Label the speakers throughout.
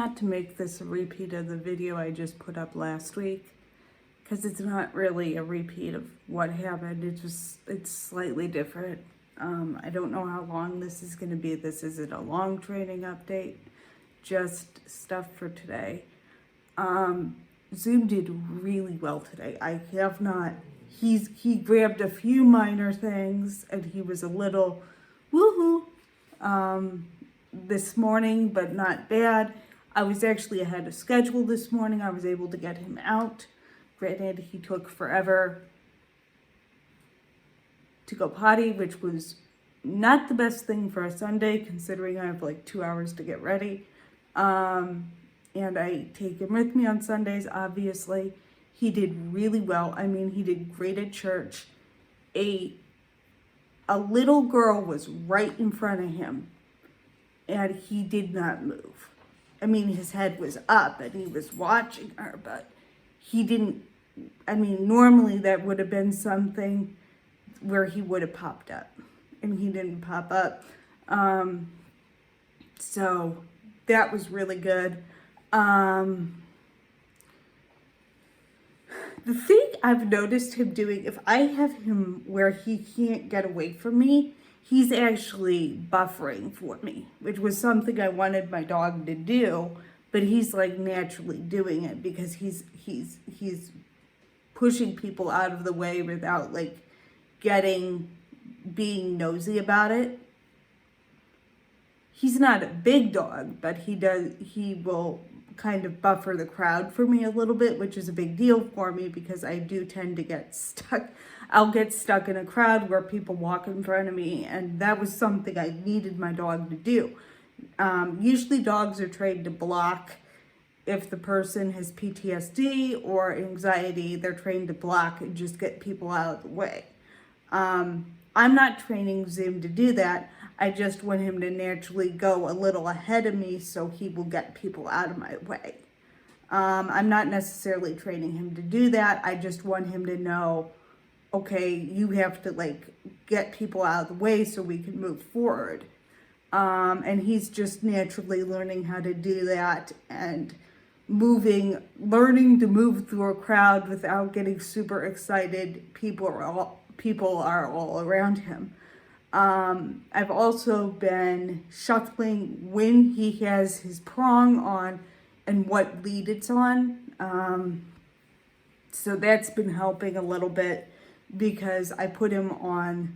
Speaker 1: not to make this a repeat of the video I just put up last week, because it's not really a repeat of what happened. It's slightly different. I don't know how long this is going to be. This isn't a long training update, just stuff for today. Zoom did really well today. I have not, he grabbed a few minor things and he was a little woohoo this morning, but not bad. I was actually ahead of schedule this morning. I was able to get him out. Granted, he took forever to go potty, which was not the best thing for a Sunday, considering I have like 2 hours to get ready. And I take him with me on Sundays, obviously. He did really well. I mean, he did great at church. A little girl was right in front of him, and he did not move. I mean, his head was up, and he was watching her, but he didn't. I mean, normally that would have been something where he would have popped up, and he didn't pop up. So that was really good. The thing I've noticed him doing, if I have him where he can't get away from me, he's actually buffering for me, which was something I wanted my dog to do, but he's like naturally doing it because he's pushing people out of the way without like being nosy about it. He's not a big dog, but he will kind of buffer the crowd for me a little bit, which is a big deal for me because I do tend to get stuck. I'll get stuck in a crowd where people walk in front of me, and that was something I needed my dog to do. Usually dogs are trained to block. If the person has PTSD or anxiety, they're trained to block and just get people out of the way. I'm not training Zoom to do that. I just want him to naturally go a little ahead of me so he will get people out of my way. I'm not necessarily training him to do that. I just want him to know, okay, you have to like get people out of the way so we can move forward. And he's just naturally learning how to do that and learning to move through a crowd without getting super excited. People are all around him. I've also been shuffling when he has his prong on and what lead it's on. So that's been helping a little bit because I put him on,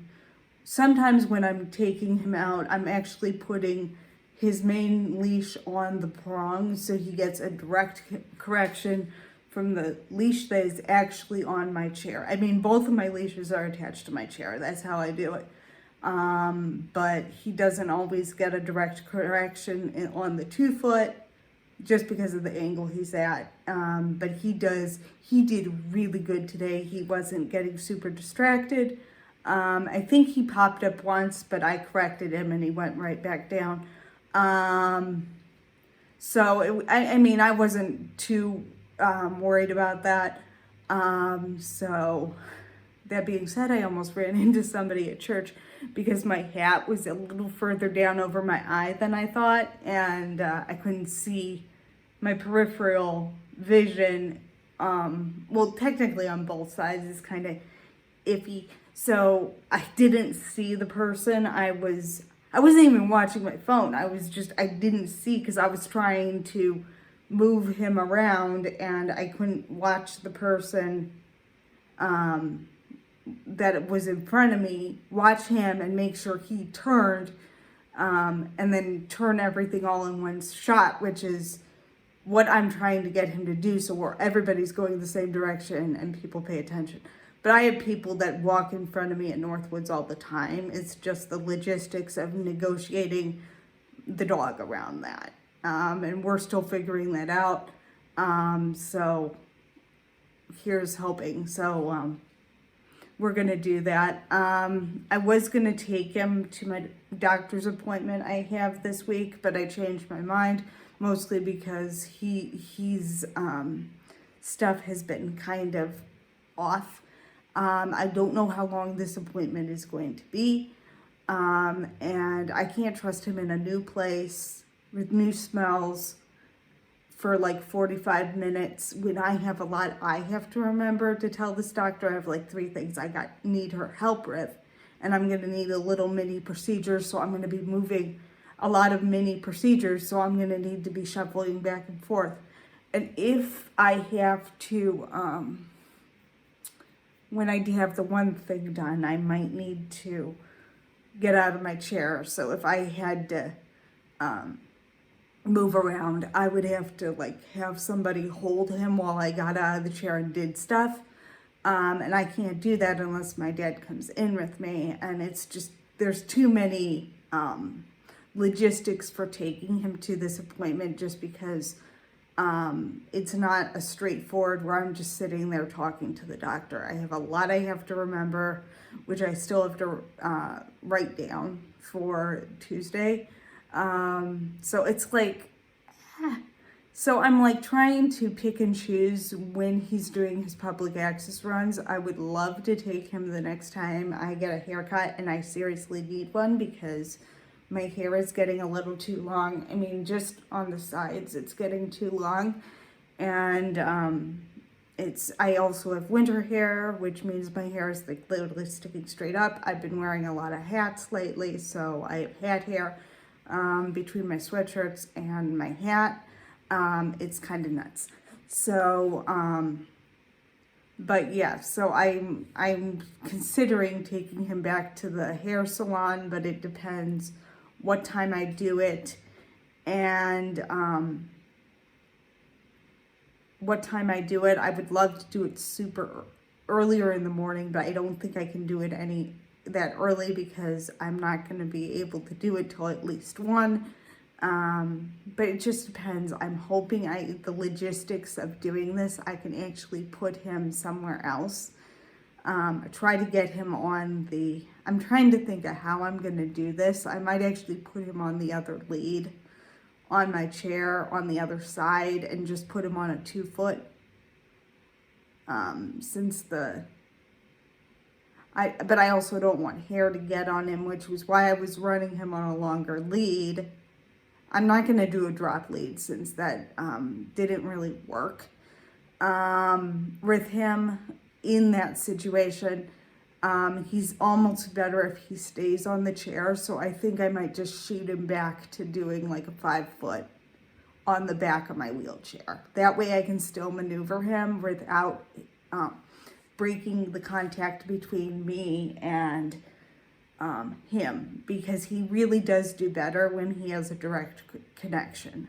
Speaker 1: sometimes when I'm taking him out, I'm actually putting his main leash on the prong so he gets a direct correction from the leash that is actually on my chair. I mean, both of my leashes are attached to my chair. That's how I do it. But he doesn't always get a direct correction on the 2-foot just because of the angle he's at. But he did really good today. He wasn't getting super distracted. I think he popped up once, but I corrected him and he went right back down. So I mean, I wasn't too worried about that. So that being said, I almost ran into somebody at church because my hat was a little further down over my eye than I thought, and I couldn't see my peripheral vision. Well, technically on both sides is kind of iffy, so I didn't see the person. I wasn't even watching my phone. I didn't see because I was trying to move him around and I couldn't watch the person that was in front of me, watch him and make sure he turned, and then turn everything all in one shot, which is what I'm trying to get him to do, so where everybody's going the same direction and people pay attention. But I have people that walk in front of me at Northwoods all the time. It's just the logistics of negotiating the dog around that. And we're still figuring that out. So here's hoping. So we're going to do that. I was going to take him to my doctor's appointment I have this week, but I changed my mind, mostly because he's stuff has been kind of off. I don't know how long this appointment is going to be. And I can't trust him in a new place with new smells. for like 45 minutes when I have a lot I have to remember to tell this doctor. I have like 3 things I need her help with, and I'm going to need a little mini procedure, so I'm going to be moving a lot of mini procedures, so I'm going to need to be shuffling back and forth. And if I have to, when I have the one thing done, I might need to get out of my chair. So if I had to move around, I would have to like have somebody hold him while I got out of the chair and did stuff. And I can't do that unless my dad comes in with me. And it's just, there's too many logistics for taking him to this appointment, just because it's not a straightforward where I'm just sitting there talking to the doctor. I have a lot I have to remember, which I still have to write down for Tuesday. So it's like, so I'm like trying to pick and choose when he's doing his public access runs. I would love to take him the next time I get a haircut, and I seriously need one because my hair is getting a little too long. I mean, just on the sides, it's getting too long. And I also have winter hair, which means my hair is like literally sticking straight up. I've been wearing a lot of hats lately, so I have hat hair between my sweatshirts and my hat. It's kind of nuts. So, but yeah, so I'm considering taking him back to the hair salon, but it depends what time I do it, and what time I do it. I would love to do it super earlier in the morning, but I don't think I can do it that early because I'm not going to be able to do it till at least 1. But it just depends. I'm hoping the logistics of doing this, I can actually put him somewhere else. Try to get him on I'm trying to think of how I'm going to do this. I might actually put him on the other lead on my chair on the other side and just put him on a 2-foot. But I also don't want hair to get on him, which was why I was running him on a longer lead. I'm not going to do a drop lead since that didn't really work with him in that situation. He's almost better if he stays on the chair, so I think I might just shoot him back to doing like a 5-foot on the back of my wheelchair. That way I can still maneuver him without breaking the contact between me and him, because he really does do better when he has a direct connection.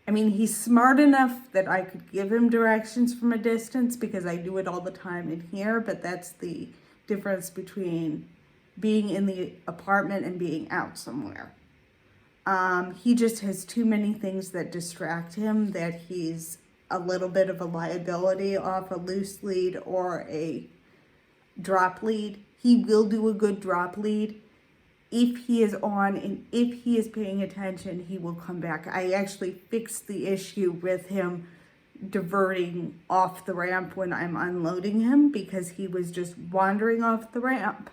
Speaker 1: I mean, he's smart enough that I could give him directions from a distance because I do it all the time in here, but that's the difference between being in the apartment and being out somewhere. He just has too many things that distract him that he's a little bit of a liability off a loose lead or a drop lead. He will do a good drop lead. If he is on and if he is paying attention, he will come back. I actually fixed the issue with him diverting off the ramp when I'm unloading him, because he was just wandering off the ramp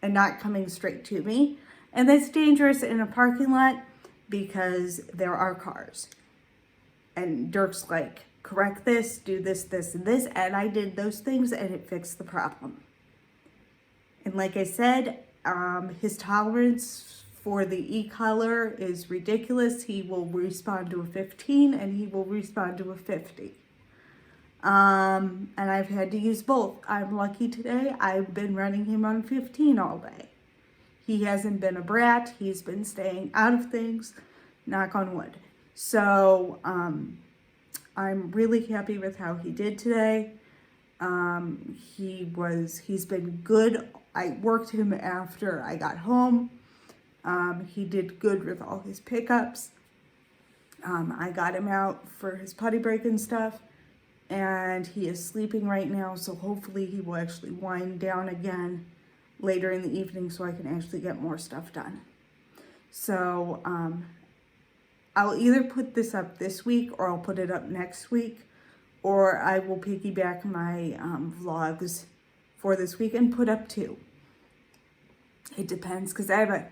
Speaker 1: and not coming straight to me. And that's dangerous in a parking lot because there are cars. And Dirk's like, correct this, do this, this, and this. And I did those things and it fixed the problem. And like I said, his tolerance for the e-collar is ridiculous. He will respond to a 15 and he will respond to a 50. And I've had to use both. I'm lucky today. I've been running him on 15 all day. He hasn't been a brat. He's been staying out of things, knock on wood. So I'm really happy with how he did today. He's been good. I worked him after I got home. He did good with all his pickups. I got him out for his potty break and stuff, and he is sleeping right now, so hopefully he will actually wind down again later in the evening so I can actually get more stuff done. So I'll either put this up this week or I'll put it up next week, or I will piggyback my vlogs for this week and put up 2. It depends, because I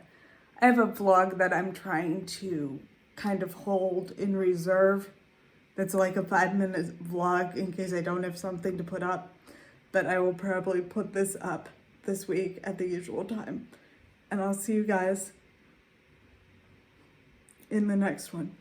Speaker 1: have a vlog that I'm trying to kind of hold in reserve. That's like a 5-minute vlog in case I don't have something to put up. But I will probably put this up this week at the usual time. And I'll see you guys in the next one.